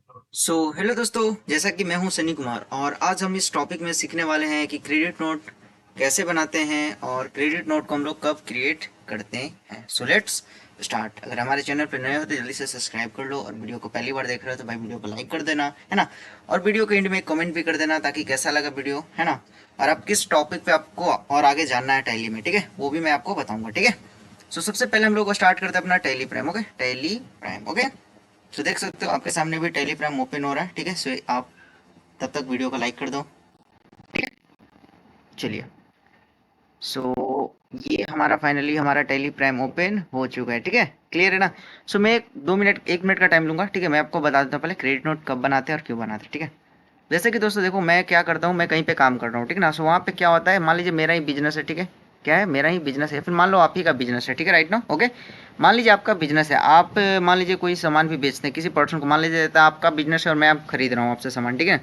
Hello दोस्तों, जैसा कि मैं हूं सनी कुमार और आज हम इस टॉपिक में सीखने वाले हैं कि क्रेडिट नोट कैसे बनाते हैं और क्रेडिट नोट को हम लोग कब क्रिएट करते हैं। Let's start. अगर हमारे चैनल पर नए हो तो जल्दी से सब्सक्राइब कर लो और वीडियो को पहली बार देख रहे हो तो भाई वीडियो को लाइक कर देना, है ना। और वीडियो के एंड में कमेंट भी कर देना ताकि कैसा लगा वीडियो, है ना। और आप किस टॉपिक पे आपको और आगे जानना है टैली में, ठीक है, वो भी मैं आपको बताऊंगा, ठीक है। सबसे पहले हम लोग स्टार्ट करते हैं अपना tally prime. Okay, tally prime. Okay, देख सकते हो आपके सामने भी टेलीग्राम ओपन हो रहा है, ठीक है। आप तब तक वीडियो को लाइक कर दो, ठीक है। चलिए, सो ये हमारा फाइनली हमारा टेली प्राइम ओपन हो चुका है, ठीक है। क्लियर है ना। मैं एक मिनट का टाइम लूंगा, ठीक है। मैं आपको बता देता हूँ पहले क्रेडिट नोट कब बनाते हैं और क्यों बनाते हैं, ठीक है। जैसे कि दोस्तों देखो, मैं क्या करता हूँ, मैं कहीं पे काम कर रहा हूँ, ठीक है ना। वहाँ पे क्या होता है, मान लीजिए मेरा ही बिजनेस है, ठीक है। क्या है, मेरा ही बिजनेस है, फिर मान लो आप ही का बिजनेस है, ठीक है, राइट ना। ओके, मान लीजिए आपका बिजनेस है, आप मान लीजिए कोई सामान भी बेचते हैं किसी पर्सन को, मान लीजिए देता है आपका बिजनेस है और मैं आप खरीद रहा हूँ आपसे सामान, ठीक है।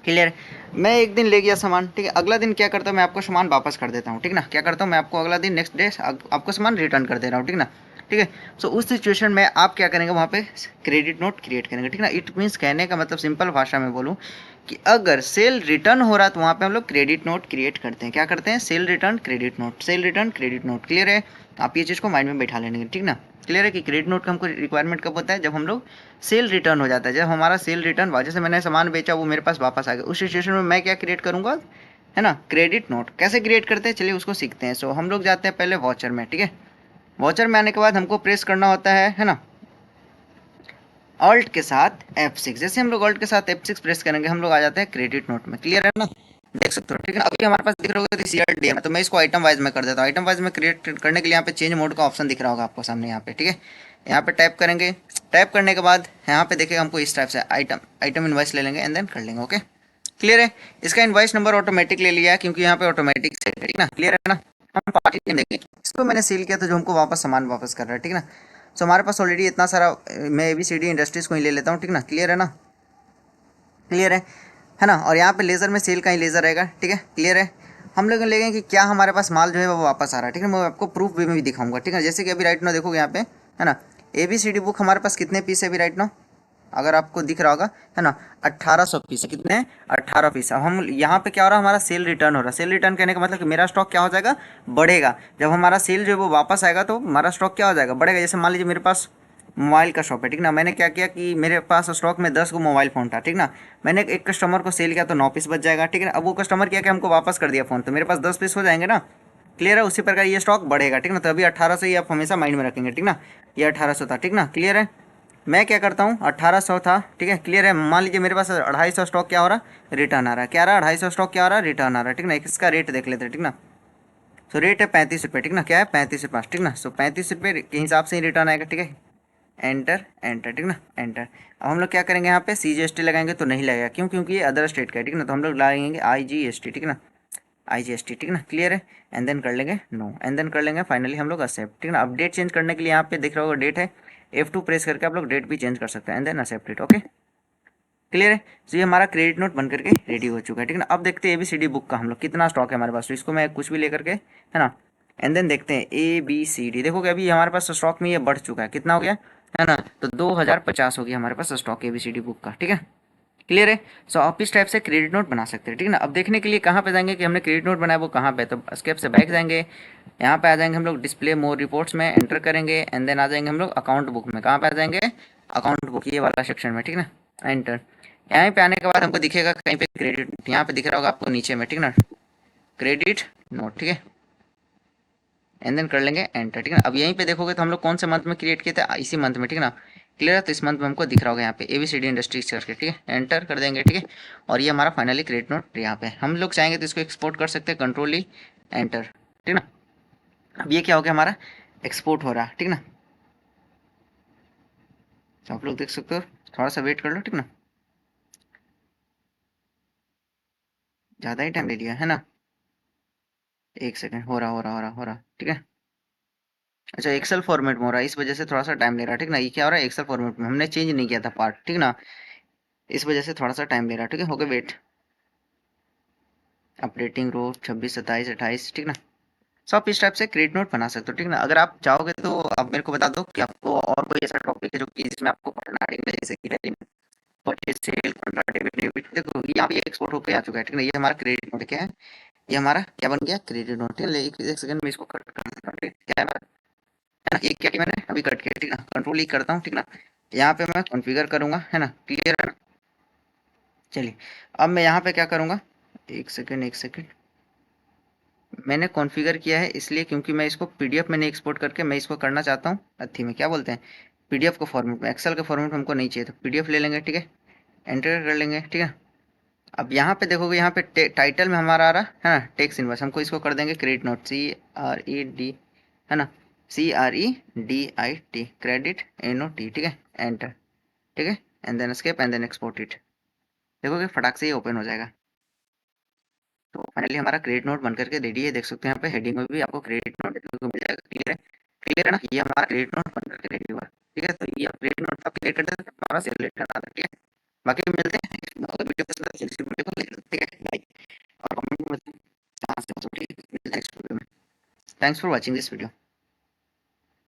क्लियर। मैं एक दिन ले गया सामान, ठीक है। अगला दिन क्या करता हूँ, मैं आपको सामान वापस कर देता हूँ, ठीक ना। क्या करता हूँ, मैं आपको अगला दिन नेक्स्ट डे आपको सामान रिटर्न कर दे रहा हूँ, ठीक ना। ठीक है। उस सिचुएशन में आप क्या करेंगे, वहाँ पे क्रेडिट नोट क्रिएट करेंगे, ठीक ना। इट मीन्स कहने का मतलब सिंपल भाषा में बोलूँ कि अगर सेल रिटर्न हो रहा है तो वहाँ पे हम लोग क्रेडिट नोट क्रिएट करते हैं। क्या करते हैं, cell return credit note, cell return credit note. Clear है। आप ये चीज़ को माइंड में बैठा लेंगे, ठीक ना। क्लियर है कि क्रेडिट नोट का हमको रिक्वायरमेंट कब होता है, जब हम लोग सेल रिटर्न हो जाता है। जब हमारा सेल रिटर्न हुआ, जैसे मैंने सामान बेचा वो मेरे पास वापस आ गया, उस सिचुएशन में मैं क्या क्रिएट करूंगा, है ना, क्रेडिट नोट। कैसे क्रिएट करते हैं, चलिए उसको सीखते हैं। हम लोग जाते हैं पहले वॉचर में, ठीक है। वॉचर में आने के बाद हमको प्रेस करना होता है ना, ऑल्ट के साथ F6। जैसे हम लोग ऑल्ट के साथ F6 प्रेस करेंगे हम लोग आ जाते हैं क्रेडिट नोट में। क्लियर है ना, देख सकते हो, ठीक है। अभी हमारे पास दिख रहा होगा CRD है, तो मैं इसको आइटम वाइज में कर देता हूँ। आइटम वाइज में क्रिएट करने के लिए यहाँ पे चेंज मोड का ऑप्शन दिख रहा होगा आपको सामने, यहाँ पे, ठीक है। यहाँ पे टाइप करेंगे, टाइप करने के बाद यहाँ पे देखिएगा हमको इस टाइप से आइटम आइटम इनवाइस ले लेंगे एंड देन कर लेंगे। ओके, क्लियर है। इसका इनवाइस नंबर ऑटोमेटिक ले लिया है क्योंकि यहाँ पे ऑटोमेटिक सेल है, ठीक ना। क्लियर है ना। हम पार्टी नेम देंगे, इसको मैंने सेल किया तो जो हमको वापस सामान वापस कर रहा है, ठीक ना। हमारे पास ऑलरेडी इतना सारा, मैं ABCD इंडस्ट्रीज को ही ले लेता हूँ, ठीक ना। क्लियर है ना, क्लियर है ना। और यहाँ पे लेज़र में सेल का ही लेज़र रहेगा, ठीक है। क्लियर है। हम लोग लेंगे कि क्या हमारे पास माल जो है वो वापस आ रहा है, ठीक है। मैं आपको प्रूफ भी दिखाऊंगा, ठीक है। जैसे कि अभी राइट नाउ देखोगे यहाँ पे, है ना, ABCD बुक हमारे पास कितने पीस है अभी राइट नाउ, अगर आपको दिख रहा होगा, है ना, 1800 पीस। कितने हैं, 18 पीस। अब हम यहाँ पे क्या हो रहा है, हमारा सेल रिटर्न हो रहा है। सेल रिटर्न कहने का मतलब कि मेरा स्टॉक क्या हो जाएगा, बढ़ेगा। जब हमारा सेल जो है वो वापस आएगा तो हमारा स्टॉक क्या हो जाएगा, बढ़ेगा। जैसे मान लीजिए मेरे पास मोबाइल का शॉप है, ठीक ना। मैंने क्या किया कि मेरे पास स्टॉक में 10 गो मोबाइल फ़ोन था, ठीक ना। मैंने एक कस्टमर को सेल किया तो 9 पीस बच जाएगा, ठीक है ना। अब वो कस्टमर क्या कि हमको वापस कर दिया फ़ोन, तो मेरे पास 10 पीस हो जाएंगे ना। क्लियर है। उसी प्रकार ये स्टॉक बढ़ेगा, ठीक ना। तो अभी 1800 ही आप हमेशा माइंड में रखेंगे, ठीक ना। ये 1800 था, ठीक ना। क्लियर है। मैं क्या करता हूँ, 1800 था, ठीक है। क्लियर है। मान लीजिए मेरे पास 250 स्टॉक क्या हो रहा, रिटर्न आ रहा है। क्या आ रहा है, 250 स्टॉक क्या आ रहा है, रिटर्न आ रहा है, ठीक ना। इसका रेट देख लेते हैं, ठीक ना। रेट है 35 रुपये, ठीक ना। क्या है, 35 रुपये, ठीक ना। 35 रुपये के हिसाब से ही रिटर्न आएगा, ठीक है। एंटर एंटर, ठीक ना, एंटर। अब हम लोग क्या करेंगे, यहाँ पे CGST लगाएंगे तो नहीं लगेगा, क्यों, क्योंकि ये अदर स्टेट का है, ठीक ना। तो हम लोग लगाएंगे IGST, ठीक ना, IGST, ठीक ना। क्लियर है। एंड देन कर लेंगे नो, एंड देन कर लेंगे फाइनली हम लोग एक्सेप्ट, ठीक ना। अब डेट चेंज करने के लिए यहाँ पे दिख रहा होगा डेट है, F2 प्रेस करके आप लोग डेट भी चेंज कर सकते हैं and then accept it. Okay, clear है। ये हमारा क्रेडिट नोट बन करके रेडी हो चुका है, ठीक ना। अब देखते हैं ABCD बुक का हम लोग कितना स्टॉक है हमारे पास। तो इसको मैं कुछ भी लेकर के, है ना, एंड देन देखते हैं ABCD। देखोगे अभी हमारे पास स्टॉक में ये बढ़ चुका है, कितना हो गया, है ना। तो 2050 हो गया हमारे पास स्टॉक ABCD बुक का, ठीक है। क्लियर है। आप इस टाइप से क्रेडिट नोट बना सकते हैं, ठीक है ना। अब देखने के लिए कहाँ पे जाएंगे कि हमने क्रेडिट नोट बनाया वो कहाँ पे, तो स्केप से बैक जाएंगे। यहाँ पे आ जाएंगे हम लोग डिस्प्ले मोर रिपोर्ट्स में, एंटर करेंगे एंड देन आ जाएंगे हम लोग अकाउंट बुक में। कहाँ पे आ जाएंगे, अकाउंट बुक, ये वाला सेक्शन में, ठीक ना। एंटर। यहाँ पे आने के बाद हमको दिखेगा कहीं पे क्रेडिट, यहाँ पे दिख रहा होगा आपको नीचे में, ठीक ना, क्रेडिट नोट, ठीक है। एंड देन कर लेंगे एंटर, ठीक है ना। अब यहीं पे देखोगे तो हम लोग कौन से मंथ में क्रिएट किए थे, इसी मंथ में, ठीक है ना। क्लियर है। तो इस मंथ में हमको दिख रहा होगा यहाँ पे ABCD इंडस्ट्रीज करके, ठीक है, एंटर कर देंगे, ठीक है। और ये हमारा फाइनली क्रेडिट नोट यहाँ पे हम लोग चाहेंगे तो इसको एक्सपोर्ट कर सकते हैं, कंट्रोल ई एंटर, ठीक ना। अब ये क्या हो गया, हमारा एक्सपोर्ट हो रहा है, ठीक ना। तो आप लोग देख सकते हो, थोड़ा सा वेट कर लो, ठीक ना। ज़्यादा ही टाइम ले लिया है ना, 1 सेकेंड, हो रहा, ठीक है। अच्छा, एक्सेल फॉर्मेट में हो रहा है, इस वजह से थोड़ा सा टाइम ले रहा है, ठीक ना। ये क्या हो रहा है, एक्सेल फॉर्मेट में हमने चेंज नहीं किया था पार्ट, ठीक ना। इस वजह से थोड़ा सा टाइम ले रहा है, ठीक है। हो गया, वेट। ऑपरेटिंग रो 26 27 28, ठीक ना। आप इस टाइप से क्रेडिट नोट बना सकते हो, ठीक ना। अगर आप चाहोगे तो आप मेरे को बता दो कि आपको और कोई ऐसा टॉपिक है जो कि जिसमें आपको पढ़ना है, जैसे कि purchase sale Contra debit debit, देखो यहाँ पे एक्सपोर्ट होकर आ चुका है, ठीक है ना। ये हमारा क्रेडिट नोट क्या है, ये हमारा क्या बन गया, क्रेडिट नोट। एक सेकंड में इसको कट कर देता हूँ, ठीक है। क्या है हमारा, है ना, ये क्या किया मैंने अभी कट किया, ठीक है ना। कंट्रोल ई करता हूँ, ठीक है ना। यहाँ पे मैं कॉन्फ़िगर करूंगा, है ना, क्लियर है ना। चलिए अब मैं यहाँ पे क्या करूंगा, एक सेकंड एक सेकंड। मैंने कॉन्फ़िगर किया है इसलिए क्योंकि मैं इसको पीडीएफ में नहीं एक्सपोर्ट करके मैं इसको करना चाहता हूँ अथी में, क्या बोलते हैं, पीडीएफ को फॉर्मेट में। एक्सेल के फॉर्मेट में हमको नहीं चाहिए, तो पीडीएफ ले लेंगे, ठीक है। एंटर कर लेंगे, ठीक है। अब यहाँ पे देखोगे, यहाँ पे टाइटल में हमारा आ रहा है ना टैक्स इनवॉइस, हमको इसको कर देंगे क्रेडिट नोट, CRED, है ना, CREDIT, क्रेडिट NOT, ठीक है। एंटर, ठीक है, and then escape and then export it. देखोगे फटाक से ये ओपन हो जाएगा। तो फाइनली हमारा क्रेडिट नोट बनकर के रेडी है, देख सकते हैं यहाँ पे हेडिंग में भी आपको क्रेडिट नोट देखने को मिल जाएगा। क्लियर है, क्लियर है ना, ये हमारा क्रेडिट नोट बनकर के रेडी हुआ, ठीक है। तो ये क्रेडिट नोट आप क्लियर कर देते हैं, हमारा सेल लेटर आता है, ठीक है। बाकी मिलते हैं वीडियो पसंद है चलिए वीडियो को लाइक, ठीक है, लाइक और कमेंट में बताएं कहाँ से हो, ठीक है। मिलते हैं नेक्स्ट वीडियो में। Thanks for watching this video.